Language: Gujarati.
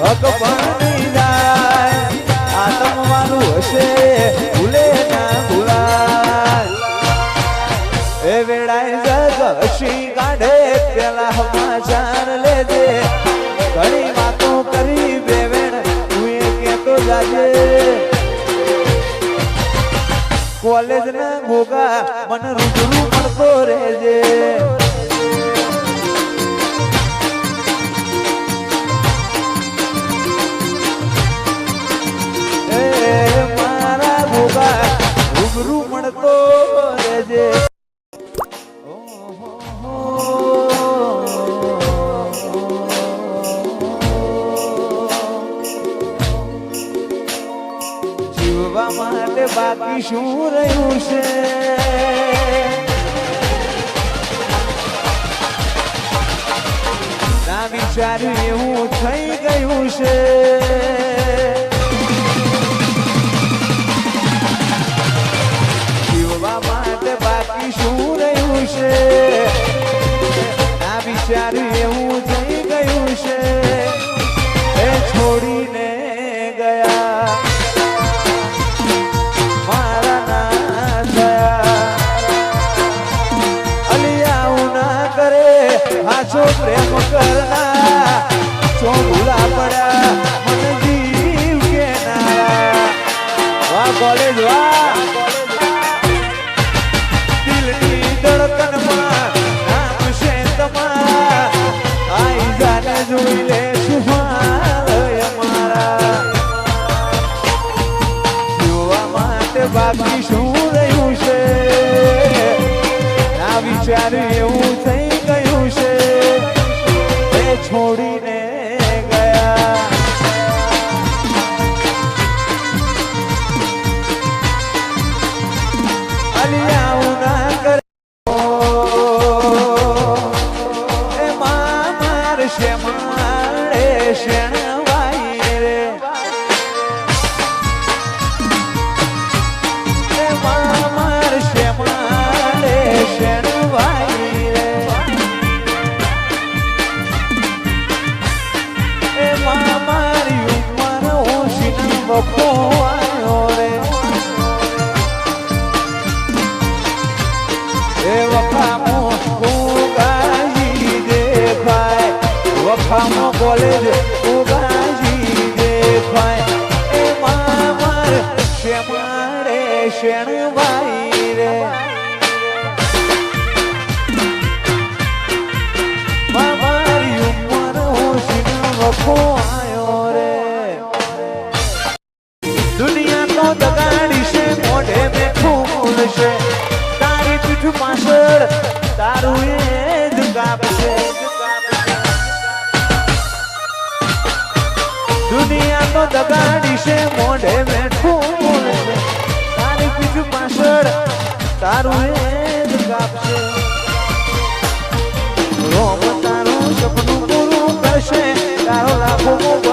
અકબરની જાય આતમવાનું હશે ભૂલે ના ભૂલાય એ વેળાએ જગ હસી કાઢે પેલા સમાચાર લેજે ઘણી વાતો કરી બેવેણ તું એ કેતો જાજે કોલેજ ના ગોગા મને રૂબરૂ મળતો રહેજે મારા ગોગા રૂબરૂ મળતો રહેજે જીવવા માટે બાકી શું રહ્યું છે ના વિચાર્યું એવું થઈ ગયું છે જીવવા માટે બાકી શું રહ્યું છે ના વિચાર્યું એવું થઈ ગયું છે એ છોડીને ગયા હાચો પ્રેમ કરના છો ભૂલા પડ્યા મને જીવ કે નારા વાહ કોલેજ વાહ દિલની ધડકનમાં નામ છે તમારા આઈ જાને જોઈ લે સુહાલ અમારા જોવા માટે બાકી શું રહ્યું છે ના વિચાર્યું એવું થઈ છોડીને ગયા અલિયાઉં ના કરે એ મારશે મારે શેણવાઈ રે એ મારશે મારે શેણવાઈ રે મારી ઉંમર ઓછી બપો આવ્યો રે એ વખામો ઉગાજી દેખાય વખામો કોલેજ ઉગાજી દેખાય એ માર શેમાડે શેણભાઈ રે મારી ઉંમર ઓછી વખો આવ્યો રે દુનિયા તો દગાડી છે મોઢે મેં ફૂલ છે તારી પીઠ પાછળ તારું એ જ કાપશે દુનિયા તો દગાડી છે મોઢે મેં ફૂલ છે તારી પીઠ પાછળ તારું એ જ કાપશે રોમ તારું સપનું પૂરું કરશે તારો લાખો